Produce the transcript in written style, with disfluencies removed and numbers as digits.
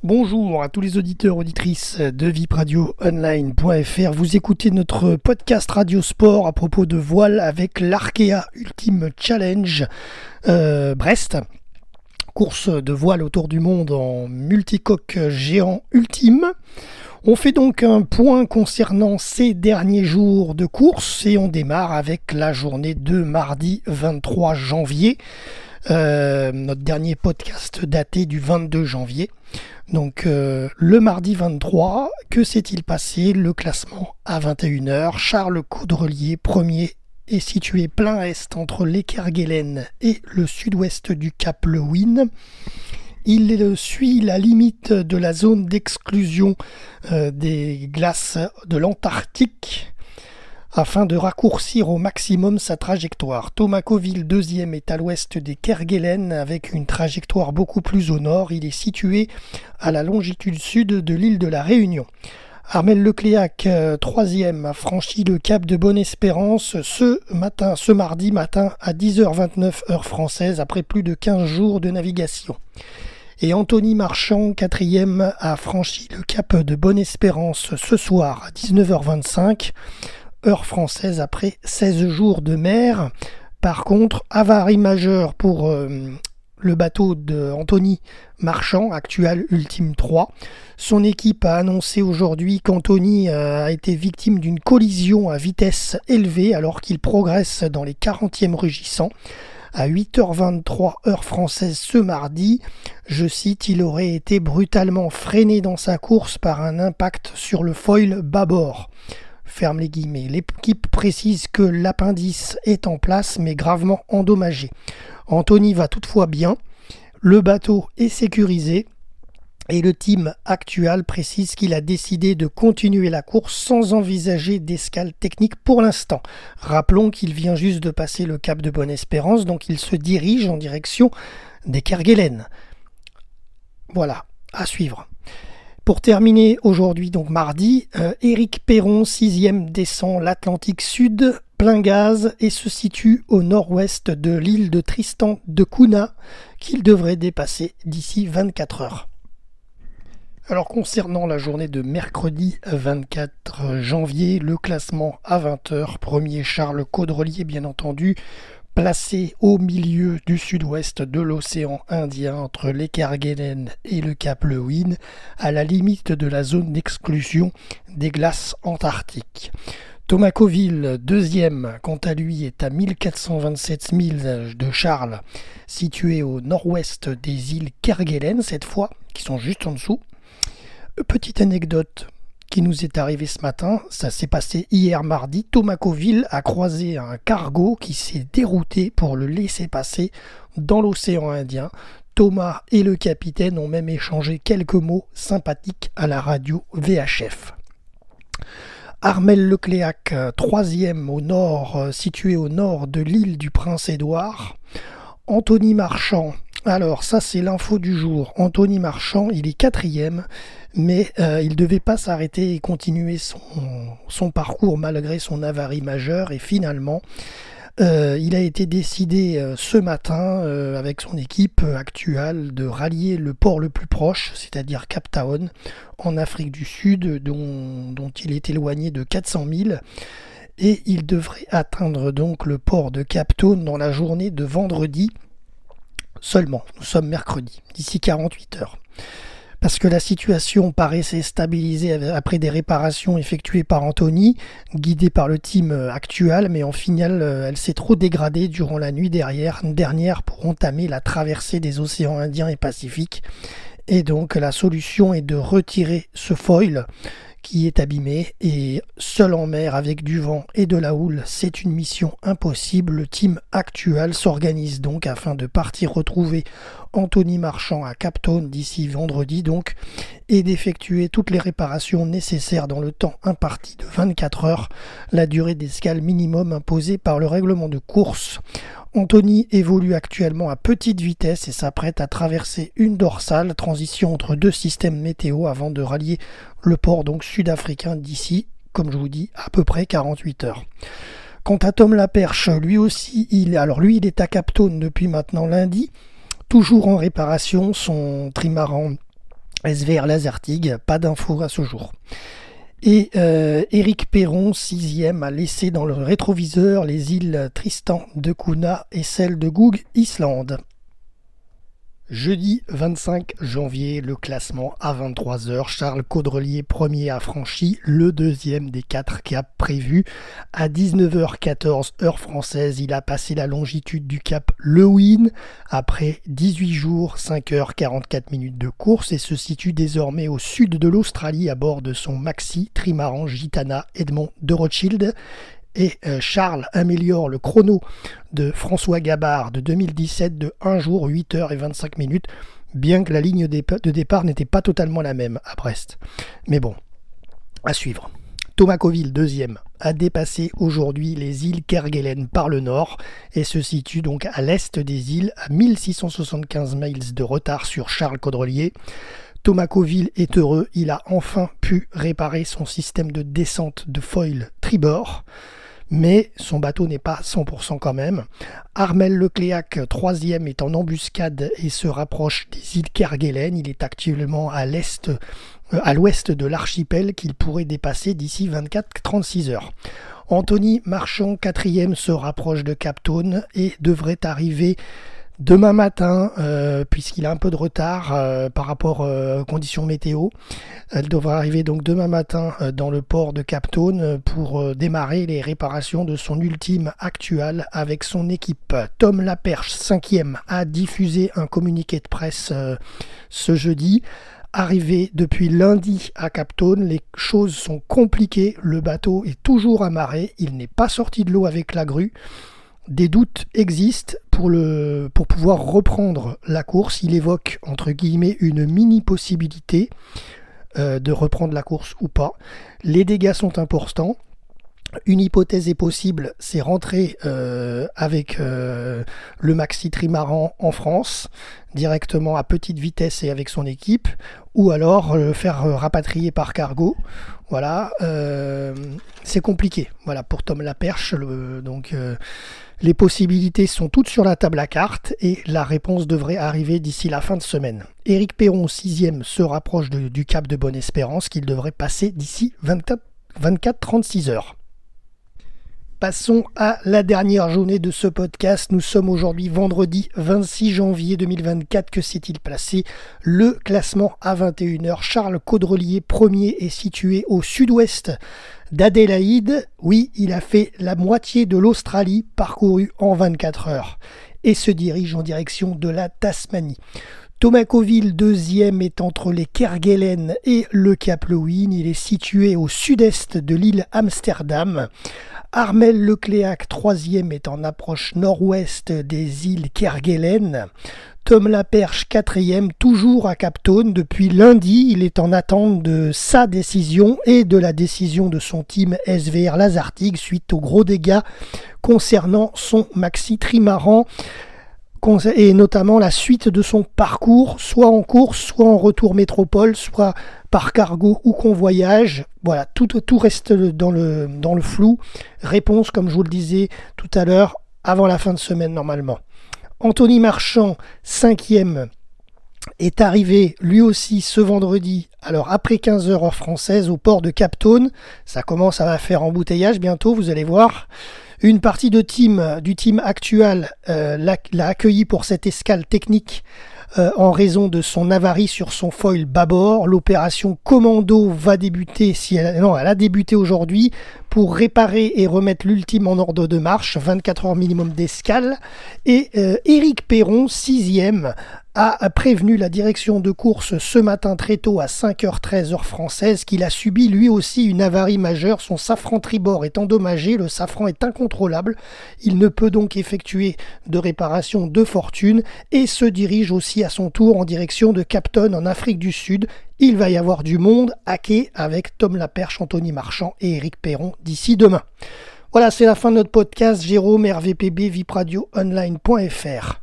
Bonjour à tous les auditeurs, auditrices de vipradioonline.fr. Vous écoutez notre podcast Radio Sport à propos de voile avec l'Arkea Ultime Challenge Brest. Course de voile autour du monde en multicoque géant ultime. On fait donc un point concernant ces derniers jours de course et on démarre avec la journée de mardi 23 janvier. Notre dernier podcast daté du 22 janvier. Donc le mardi 23, que s'est-il passé? Le classement à 21h. Charles Caudrelier, premier, est situé plein est entre l'Ekerguelen et le sud-ouest du Cap Lewin. Il suit la limite de la zone d'exclusion des glaces de l'Antarctique afin de raccourcir au maximum sa trajectoire. Thomas Coville, deuxième, est à l'ouest des Kerguelen avec une trajectoire beaucoup plus au nord. Il est situé à la longitude sud de l'île de la Réunion. Armel Lecléac, troisième, a franchi le cap de Bonne-Espérance ce mardi matin à 10h29 heure française après plus de 15 jours de navigation. Et Anthony Marchand, quatrième, a franchi le cap de Bonne-Espérance ce soir à 19h25 heure française après 16 jours de mer. Par contre, avarie majeure pour le bateau d'Anthony Marchand, actuel Ultime 3. Son équipe a annoncé aujourd'hui qu'Anthony a été victime d'une collision à vitesse élevée alors qu'il progresse dans les 40e rugissants. À 8h23 heure française ce mardi, je cite, il aurait été brutalement freiné dans sa course par un impact sur le foil bâbord. Ferme les guillemets. L'équipe précise que l'appendice est en place mais gravement endommagé. Anthony va toutefois bien. Le bateau est sécurisé et le team actuel précise qu'il a décidé de continuer la course sans envisager d'escale technique pour l'instant. Rappelons qu'il vient juste de passer le cap de Bonne-Espérance, donc il se dirige en direction des Kerguelen. Voilà, à suivre. Pour terminer aujourd'hui, donc mardi, Éric Perron, 6e, descend l'Atlantique Sud, plein gaz, et se situe au nord-ouest de l'île de Tristan de Cunha, qu'il devrait dépasser d'ici 24 heures. Alors concernant la journée de mercredi 24 janvier, le classement à 20h, premier Charles Caudrelier bien entendu, placé au milieu du sud-ouest de l'océan Indien entre l'Ekerguelen et le Cap Lewin, à la limite de la zone d'exclusion des glaces antarctiques. Thomas Coville, deuxième, quant à lui, est à 1427 milles de Charles, situé au nord-ouest des îles Kerguelen, cette fois, qui sont juste en dessous. Petite anecdote qui nous est arrivée ce matin, ça s'est passé hier mardi. Thomas Coville a croisé un cargo qui s'est dérouté pour le laisser passer dans l'océan Indien. Thomas et le capitaine ont même échangé quelques mots sympathiques à la radio VHF. Armel Lecléac, troisième au nord, situé au nord de l'île du Prince-Édouard. Anthony Marchand, alors ça c'est l'info du jour. Anthony Marchand, il est quatrième, mais il ne devait pas s'arrêter et continuer son parcours malgré son avarie majeure. Et finalement, il a été décidé ce matin avec son équipe actuelle de rallier le port le plus proche, c'est-à-dire Cape Town, en Afrique du Sud, dont il est éloigné de 400 milles. Et il devrait atteindre donc le port de Cape Town dans la journée de vendredi seulement. Nous sommes mercredi, d'ici 48 heures. Parce que la situation paraissait stabilisée après des réparations effectuées par Anthony, guidé par le team actuel, mais en finale, elle s'est trop dégradée durant la nuit dernière pour entamer la traversée des océans Indien et Pacifique. Et donc la solution est de retirer ce foil qui est abîmé, et seul en mer avec du vent et de la houle, c'est une mission impossible. Le team actuel s'organise donc afin de partir retrouver Anthony Marchand à Cape Town d'ici vendredi donc, et d'effectuer toutes les réparations nécessaires dans le temps imparti de 24 heures, la durée d'escale minimum imposée par le règlement de course. Anthony évolue actuellement à petite vitesse et s'apprête à traverser une dorsale, transition entre deux systèmes météo avant de rallier le port donc sud-africain d'ici, comme je vous dis, à peu près 48 heures. Quant à Tom Laperche, lui aussi, il est à Cape Town depuis maintenant lundi, toujours en réparation. Son trimaran SVR Lazartigue, pas d'infos à ce jour. Et Éric Perron, 6e, a laissé dans le rétroviseur les îles Tristan de Cunha et celles de Goog Island. Jeudi 25 janvier, le classement à 23h. Charles Caudrelier, premier, a franchi le deuxième des 4 caps prévus. À 19h14, heure française, il a passé la longitude du cap Lewin après 18 jours, 5h44 de course et se situe désormais au sud de l'Australie à bord de son maxi trimaran Gitana Edmond de Rothschild. Et Charles améliore le chrono de François Gabard de 2017 de 1 jour, 8h25, bien que la ligne de départ n'était pas totalement la même à Brest. Mais bon, à suivre. Thomas Coville, 2e, a dépassé aujourd'hui les îles Kerguelen par le nord et se situe donc à l'est des îles, à 1675 miles de retard sur Charles Caudrelier. Thomas Coville est heureux, il a enfin pu réparer son système de descente de foil tribord. Mais son bateau n'est pas 100% quand même. Armel Lecléac, 3e, est en embuscade et se rapproche des îles Kerguelen. Il est actuellement à l'ouest de l'archipel qu'il pourrait dépasser d'ici 24-36 heures. Anthony Marchand, 4e, se rapproche de Cap Town et devrait arriver demain matin, puisqu'il a un peu de retard par rapport aux conditions météo. Elle devra arriver donc demain matin dans le port de Cap Town pour démarrer les réparations de son ultime actual avec son équipe. Tom Laperche, 5e, a diffusé un communiqué de presse ce jeudi. Arrivé depuis lundi à Cap Town, les choses sont compliquées. Le bateau est toujours amarré. Il n'est pas sorti de l'eau avec la grue. Des doutes existent pour pouvoir reprendre la course. Il évoque entre guillemets une mini-possibilité de reprendre la course ou pas. Les dégâts sont importants. Une hypothèse est possible, c'est rentrer avec le maxi trimaran en France, directement à petite vitesse et avec son équipe, ou alors le faire rapatrier par cargo. Voilà, c'est compliqué. Voilà, pour Tom Laperche, les possibilités sont toutes sur la table à cartes et la réponse devrait arriver d'ici la fin de semaine. Éric Perron, 6e, se rapproche du cap de Bonne-Espérance qu'il devrait passer d'ici 24-36 heures. Passons à la dernière journée de ce podcast. Nous sommes aujourd'hui vendredi 26 janvier 2024. Que s'est-il passé? Le classement à 21h. Charles Caudrelier, premier, est situé au sud-ouest d'Adélaïde. Oui, il a fait la moitié de l'Australie parcourue en 24 heures et se dirige en direction de la Tasmanie. Thomas Coville, 2e, est entre les Kerguelen et le Cap Lewin. Il est situé au sud-est de l'île Amsterdam. Armel Lecléac, 3e, est en approche nord-ouest des îles Kerguelen. Tom Laperche, 4e, toujours à Cap Town depuis lundi. Il est en attente de sa décision et de la décision de son team SVR Lazartigue suite aux gros dégâts concernant son maxi trimaran et notamment la suite de son parcours, soit en course, soit en retour métropole, soit par cargo ou convoyage. Voilà, tout reste dans le flou. Réponse, comme je vous le disais tout à l'heure, avant la fin de semaine normalement. Anthony Marchand, 5e, est arrivé lui aussi ce vendredi, alors après 15h heure française, au port de Cap Town. Ça commence à faire embouteillage bientôt, vous allez voir. Une partie du team actuel l'a accueilli pour cette escale technique en raison de son avarie sur son foil bâbord. L'opération Commando va débuter, elle a débuté aujourd'hui pour réparer et remettre l'ultime en ordre de marche, 24 heures minimum d'escale. Et Éric Perron, 6e, a prévenu la direction de course ce matin très tôt à 5h13 heure française qu'il a subi lui aussi une avarie majeure. Son safran tribord est endommagé, le safran est incontrôlable. Il ne peut donc effectuer de réparation de fortune et se dirige aussi à son tour en direction de Cap Town en Afrique du Sud. Il va y avoir du monde à quai avec Tom Laperche, Anthony Marchand et Éric Perron d'ici demain. Voilà, c'est la fin de notre podcast. Jérôme, RVPB, vipradioonline.fr.